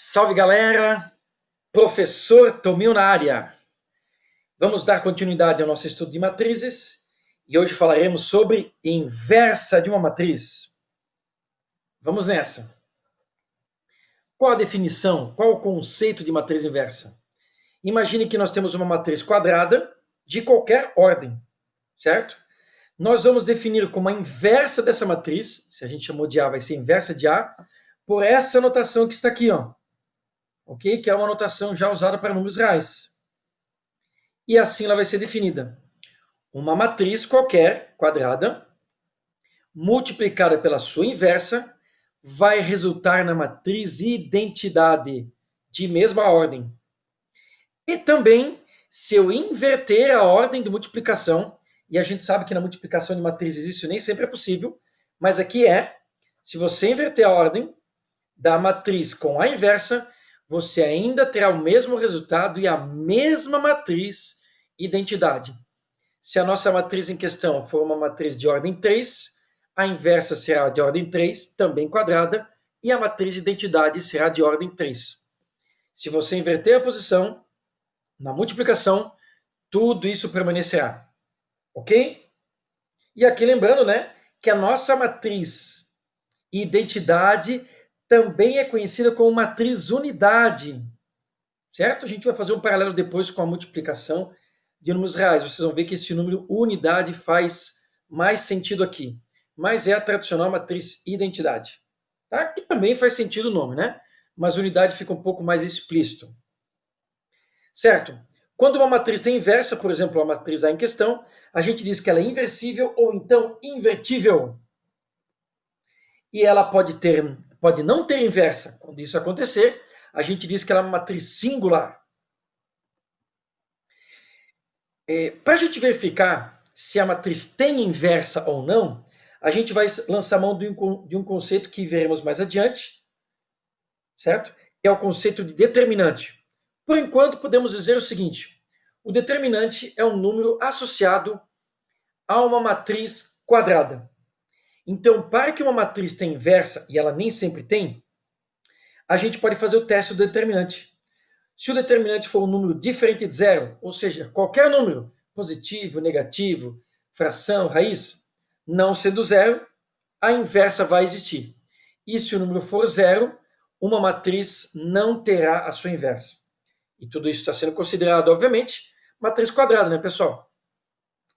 Salve galera, professor Tomil na área. Vamos dar continuidade ao nosso estudo de matrizes e hoje falaremos sobre inversa de uma matriz. Vamos nessa. Qual a definição, qual o conceito de matriz inversa? Imagine que nós temos uma matriz quadrada de qualquer ordem, certo? Nós vamos definir como a inversa dessa matriz, se a gente chamou de A, vai ser inversa de A, por essa notação que está aqui, ó. Ok? Que é uma notação já usada para números reais. E assim ela vai ser definida. Uma matriz qualquer, quadrada, multiplicada pela sua inversa, vai resultar na matriz identidade, de mesma ordem. E também, se eu inverter a ordem de multiplicação, e a gente sabe que na multiplicação de matrizes isso nem sempre é possível, mas aqui se você inverter a ordem da matriz com a inversa, você ainda terá o mesmo resultado e a mesma matriz identidade. Se a nossa matriz em questão for uma matriz de ordem 3, a inversa será de ordem 3, também quadrada, e a matriz de identidade será de ordem 3. Se você inverter a posição, na multiplicação, tudo isso permanecerá. Ok? E aqui lembrando, que a nossa matriz identidade também é conhecida como matriz unidade. Certo? A gente vai fazer um paralelo depois com a multiplicação de números reais. Vocês vão ver que esse número unidade faz mais sentido aqui. Mas é a tradicional matriz identidade. Tá? Que também faz sentido o nome, Mas unidade fica um pouco mais explícito. Certo? Quando uma matriz tem inversa, por exemplo, a matriz A em questão, a gente diz que ela é inversível ou então invertível. E ela pode não ter inversa. Quando isso acontecer, a gente diz que ela é uma matriz singular. Para a gente verificar se a matriz tem inversa ou não, a gente vai lançar mão de um conceito que veremos mais adiante, certo? Que é o conceito de determinante. Por enquanto, podemos dizer o seguinte: o determinante é um número associado a uma matriz quadrada. Então, para que uma matriz tenha inversa, e ela nem sempre tem, a gente pode fazer o teste do determinante. Se o determinante for um número diferente de zero, ou seja, qualquer número, positivo, negativo, fração, raiz, não sendo zero, a inversa vai existir. E se o número for zero, uma matriz não terá a sua inversa. E tudo isso está sendo considerado, obviamente, matriz quadrada, pessoal?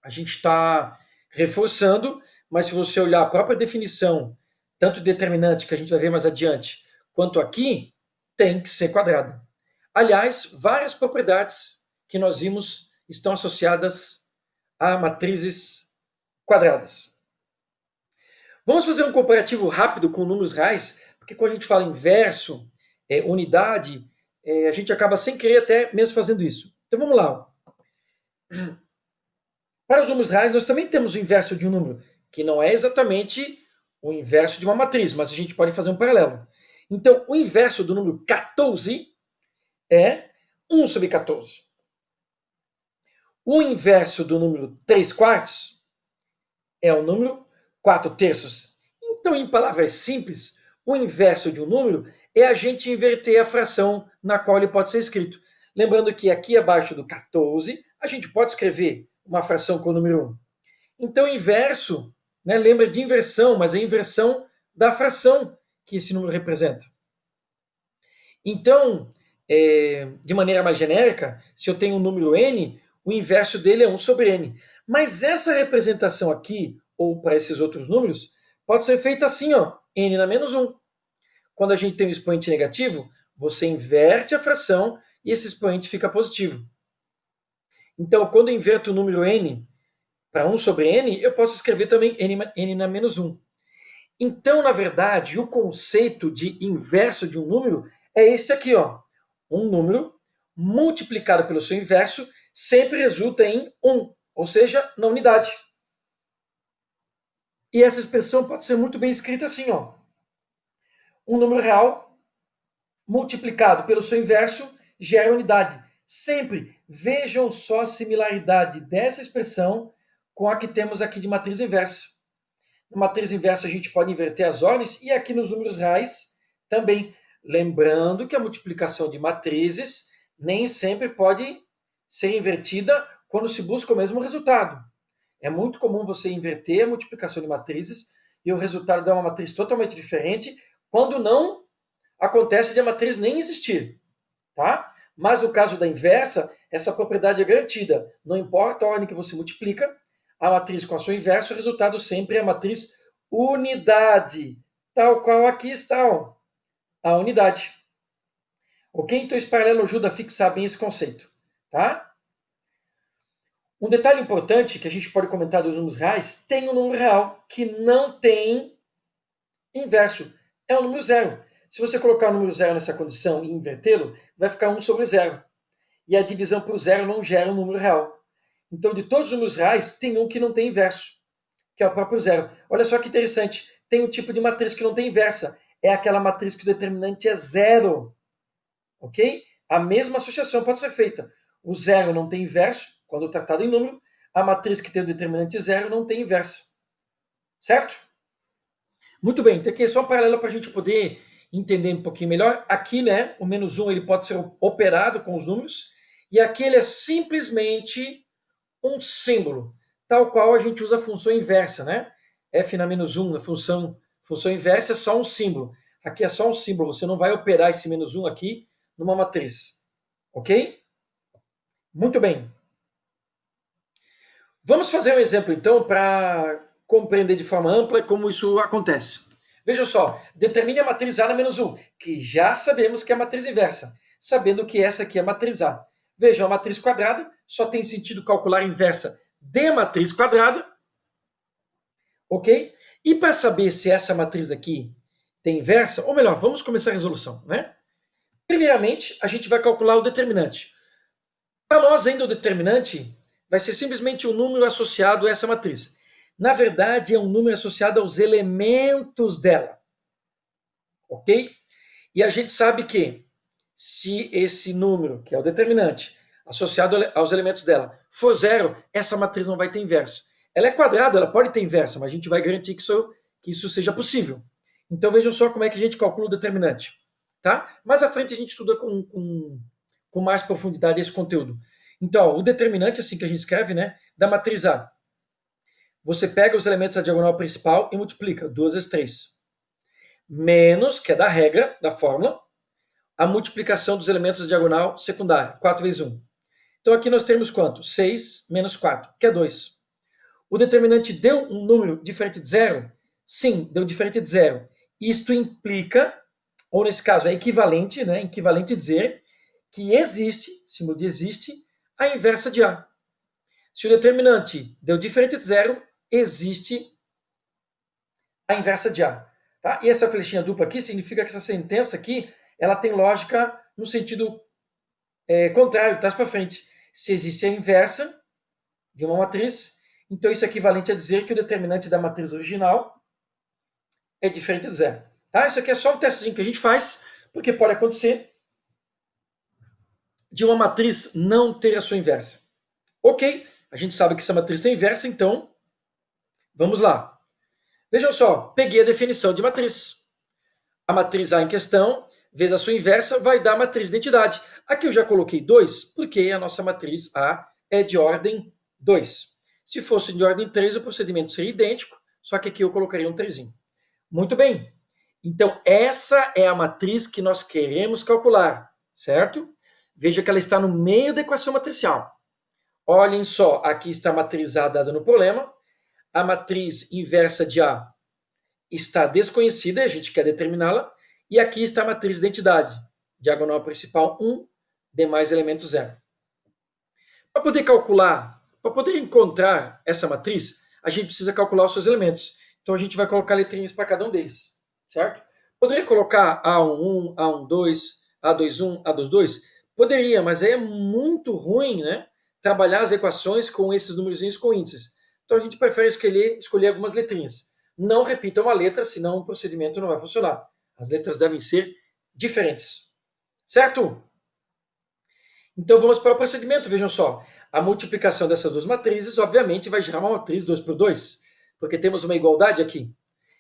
A gente está reforçando, mas se você olhar a própria definição, tanto determinante, que a gente vai ver mais adiante, quanto aqui, tem que ser quadrada. Aliás, várias propriedades que nós vimos estão associadas a matrizes quadradas. Vamos fazer um comparativo rápido com números reais, porque quando a gente fala inverso, unidade, a gente acaba sem querer até mesmo fazendo isso. Então vamos lá. Para os números reais, nós também temos o inverso de um número, que não é exatamente o inverso de uma matriz, mas a gente pode fazer um paralelo. Então, o inverso do número 14 é 1 sobre 14. O inverso do número 3 quartos é o número 4 terços. Então, em palavras simples, o inverso de um número é a gente inverter a fração na qual ele pode ser escrito. Lembrando que aqui abaixo do 14, a gente pode escrever uma fração com o número 1. Então, o inverso, lembra de inversão, mas é a inversão da fração que esse número representa. Então, de maneira mais genérica, se eu tenho um número n, o inverso dele é 1 sobre n. Mas essa representação aqui, ou para esses outros números, pode ser feita assim, ó, n na menos 1. Quando a gente tem um expoente negativo, você inverte a fração e esse expoente fica positivo. Então, quando eu inverto o número n para 1 sobre n, eu posso escrever também n na menos 1. Então, na verdade, o conceito de inverso de um número é este aqui, ó. Um número multiplicado pelo seu inverso sempre resulta em 1, ou seja, na unidade. E essa expressão pode ser muito bem escrita assim, ó. Um número real multiplicado pelo seu inverso gera unidade. Sempre vejam só a similaridade dessa expressão com a que temos aqui de matriz inversa. Na matriz inversa a gente pode inverter as ordens e aqui nos números reais também. Lembrando que a multiplicação de matrizes nem sempre pode ser invertida quando se busca o mesmo resultado. É muito comum você inverter a multiplicação de matrizes e o resultado dar uma matriz totalmente diferente quando não acontece de a matriz nem existir, tá? Mas no caso da inversa, essa propriedade é garantida. Não importa a ordem que você multiplica a matriz com a sua inversa, o resultado sempre é a matriz unidade, tal qual aqui está, ó, a unidade. Ok? Então esse paralelo ajuda a fixar bem esse conceito, tá? Um detalhe importante que a gente pode comentar dos números reais, tem um número real que não tem inverso. É o número zero. Se você colocar o número zero nessa condição e invertê-lo, vai ficar 1 sobre zero. E a divisão por zero não gera um número real. Então, de todos os números reais, tem um que não tem inverso, que é o próprio zero. Olha só que interessante. Tem um tipo de matriz que não tem inversa. É aquela matriz que o determinante é zero. Ok? A mesma associação pode ser feita. O zero não tem inverso, quando tratado em número. A matriz que tem o determinante zero não tem inverso. Certo? Muito bem, então aqui é só um paralelo para a gente poder entender um pouquinho melhor. Aqui, né, o menos 1 ele pode ser operado com os números, e aqui ele é simplesmente um símbolo, tal qual a gente usa a função inversa, né? F na menos 1, a função inversa é só um símbolo. Aqui é só um símbolo, você não vai operar esse menos 1 aqui numa matriz. Ok? Muito bem. Vamos fazer um exemplo, então, para compreender de forma ampla como isso acontece. Veja só, determine a matriz A na menos 1, que já sabemos que é a matriz inversa, sabendo que essa aqui é a matriz A. Veja, a matriz quadrada só tem sentido calcular a inversa de matriz quadrada, ok? E para saber se essa matriz aqui tem inversa, ou melhor, vamos começar a resolução, né? Primeiramente, a gente vai calcular o determinante. Para nós, ainda o determinante vai ser simplesmente um número associado a essa matriz. Na verdade, é um número associado aos elementos dela. Ok? E a gente sabe que se esse número, que é o determinante, associado aos elementos dela, for zero, essa matriz não vai ter inverso. Ela é quadrada, ela pode ter inverso, mas a gente vai garantir que isso seja possível. Então vejam só como é que a gente calcula o determinante. Tá? Mais à frente a gente estuda com mais profundidade esse conteúdo. Então, o determinante, assim que a gente escreve, né, da matriz A. Você pega os elementos da diagonal principal e multiplica 2 vezes 3. Menos, que é da regra, da fórmula, a multiplicação dos elementos da diagonal secundária, 4 vezes 1. Então aqui nós temos quanto? 6 menos 4, que é 2. O determinante deu um número diferente de zero? Sim, deu diferente de zero. Isto implica, ou nesse caso é equivalente, né? Equivalente dizer que existe, símbolo de existe, a inversa de A. Se o determinante deu diferente de zero, existe a inversa de A. Tá? E essa flechinha dupla aqui significa que essa sentença aqui ela tem lógica no sentido contrário, trás para frente. Se existe a inversa de uma matriz, então isso é equivalente a dizer que o determinante da matriz original é diferente de zero. Tá? Isso aqui é só um testezinho que a gente faz, porque pode acontecer de uma matriz não ter a sua inversa. Ok, a gente sabe que essa matriz tem inversa, então vamos lá. Vejam só, peguei a definição de matriz. A matriz A em questão, vezes a sua inversa, vai dar a matriz de identidade. Aqui eu já coloquei 2, porque a nossa matriz A é de ordem 2. Se fosse de ordem 3, o procedimento seria idêntico, só que aqui eu colocaria um 3. Muito bem. Então, essa é a matriz que nós queremos calcular, certo? Veja que ela está no meio da equação matricial. Olhem só, aqui está a matriz A dada no problema. A matriz inversa de A está desconhecida, a gente quer determiná-la. E aqui está a matriz de identidade. Diagonal principal 1, demais elementos 0. Para poder calcular, para poder encontrar essa matriz, a gente precisa calcular os seus elementos. Então a gente vai colocar letrinhas para cada um deles, certo? Poderia colocar A11, A12, A21, A22? Poderia, mas é muito ruim, né? Trabalhar as equações com esses númerozinhos com índices. Então a gente prefere escolher algumas letrinhas. Não repita uma letra, senão o procedimento não vai funcionar. As letras devem ser diferentes. Certo? Então vamos para o procedimento, vejam só. A multiplicação dessas duas matrizes, obviamente, vai gerar uma matriz 2 por 2, porque temos uma igualdade aqui.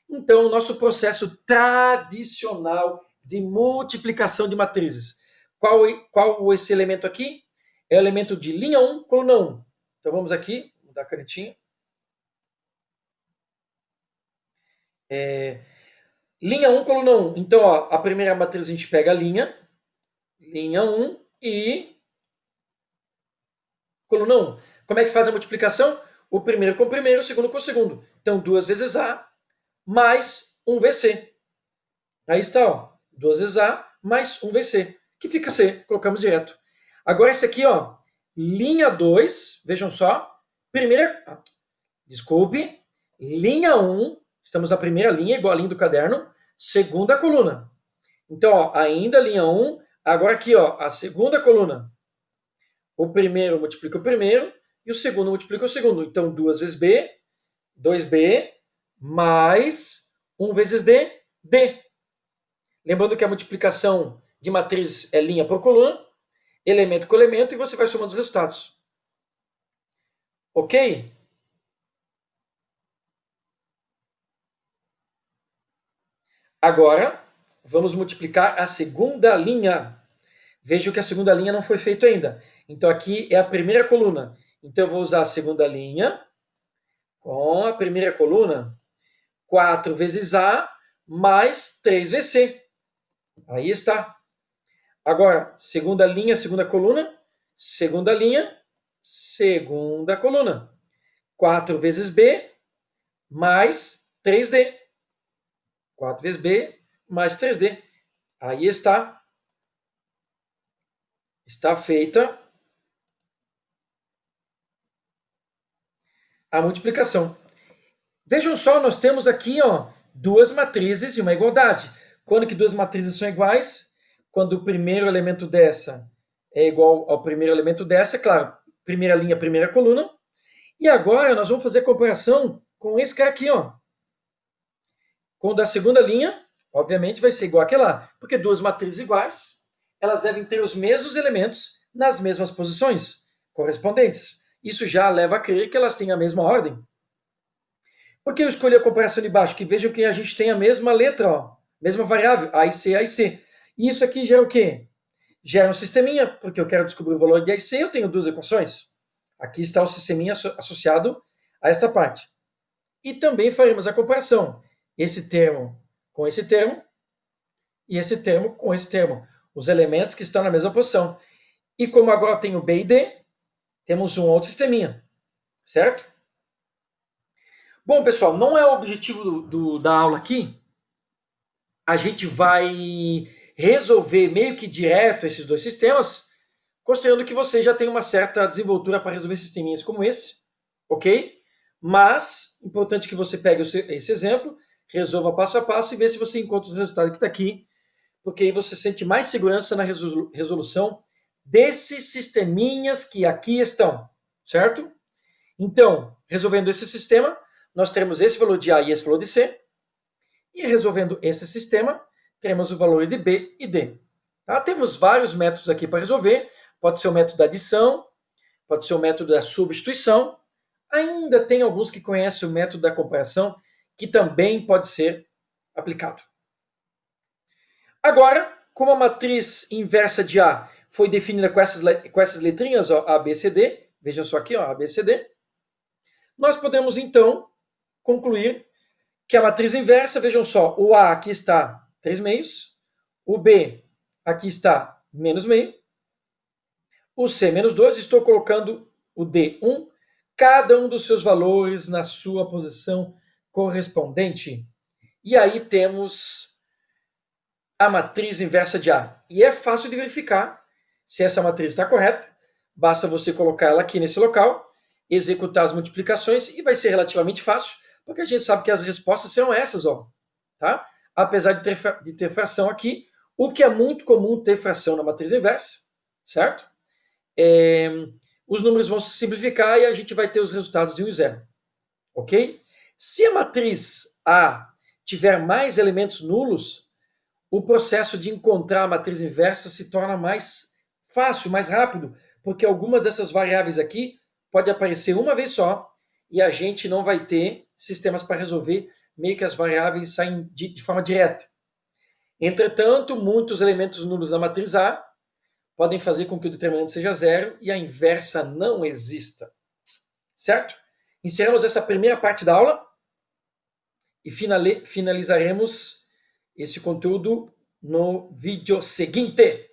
Então, o nosso processo tradicional de multiplicação de matrizes. Qual esse elemento aqui? É o elemento de linha 1, coluna 1. Então vamos aqui, vou dar a canetinha. Linha 1, coluna 1. Então, ó, a primeira matriz a gente pega a linha 1 e coluna 1. Como é que faz a multiplicação? O primeiro com o primeiro, o segundo com o segundo. Então, 2 vezes A mais 1 VC. Aí está, ó, 2 vezes A mais 1 VC, que fica C, colocamos direto. Agora esse aqui, ó, linha 2, vejam só, linha 1, estamos na primeira linha, igual a linha do caderno, segunda coluna. Então, ó, ainda linha 1, agora aqui, ó, a segunda coluna. O primeiro multiplica o primeiro e o segundo multiplica o segundo. Então, 2 vezes B, 2B, mais 1 vezes D, D. Lembrando que a multiplicação de matriz é linha por coluna, elemento com elemento, e você vai somando os resultados. Ok? Agora, vamos multiplicar a segunda linha. Vejam que a segunda linha não foi feita ainda. Então, aqui é a primeira coluna. Então, eu vou usar a segunda linha com a primeira coluna. 4 vezes A mais 3VC. Aí está. Agora, segunda linha, segunda coluna. Segunda linha, segunda coluna. 4 vezes B mais 3D. 4 vezes B mais 3D. Aí está. Está feita a multiplicação. Vejam só, nós temos aqui, ó, duas matrizes e uma igualdade. Quando que duas matrizes são iguais? Quando o primeiro elemento dessa é igual ao primeiro elemento dessa, claro, primeira linha, primeira coluna. E agora nós vamos fazer a comparação com esse cara aqui, ó. Com o da segunda linha, obviamente vai ser igual àquela lá, porque duas matrizes iguais, elas devem ter os mesmos elementos nas mesmas posições correspondentes. Isso já leva a crer que elas têm a mesma ordem. Por que eu escolhi a comparação de baixo? Que vejam que a gente tem a mesma letra, ó, mesma variável, A e C, A e C. E isso aqui gera o quê? Gera um sisteminha, porque eu quero descobrir o valor de A e C, eu tenho duas equações. Aqui está o sisteminha associado a esta parte. E também faremos a comparação. Esse termo com esse termo e esse termo com esse termo. Os elementos que estão na mesma posição. E como agora tenho B e D, temos um outro sisteminha. Certo? Bom, pessoal, não é o objetivo da aula aqui. A gente vai resolver meio que direto esses dois sistemas, considerando que você já tem uma certa desenvoltura para resolver sisteminhas como esse, ok? Mas, importante que você pegue esse exemplo, resolva passo a passo e veja se você encontra o resultado que está aqui, porque aí você sente mais segurança na resolução desses sisteminhas que aqui estão, certo? Então, resolvendo esse sistema, nós teremos esse valor de A e esse valor de C, e resolvendo esse sistema, teremos o valor de B e D. Tá? Temos vários métodos aqui para resolver, pode ser o método da adição, pode ser o método da substituição, ainda tem alguns que conhecem o método da comparação, que também pode ser aplicado. Agora, como a matriz inversa de A foi definida com essas letrinhas, ó, A, B, C, D, vejam só aqui, ó, A, B, C, D, nós podemos então concluir que a matriz inversa, vejam só, o A aqui está 3 meios, o B aqui está menos meio, o C menos 2, estou colocando o D 1, cada um dos seus valores na sua posição correspondente. E aí temos a matriz inversa de A. E é fácil de verificar se essa matriz está correta. Basta você colocar ela aqui nesse local, executar as multiplicações e vai ser relativamente fácil, porque a gente sabe que as respostas serão essas, ó, tá? Apesar de ter fração aqui, o que é muito comum ter fração na matriz inversa, certo? Os números vão se simplificar e a gente vai ter os resultados de 1 e 0, ok? Se a matriz A tiver mais elementos nulos, o processo de encontrar a matriz inversa se torna mais fácil, mais rápido, porque algumas dessas variáveis aqui pode aparecer uma vez só e a gente não vai ter sistemas para resolver meio que as variáveis saem de forma direta. Entretanto, muitos elementos nulos da matriz A podem fazer com que o determinante seja zero e a inversa não exista. Certo? Encerramos essa primeira parte da aula e finalizaremos esse conteúdo no vídeo seguinte.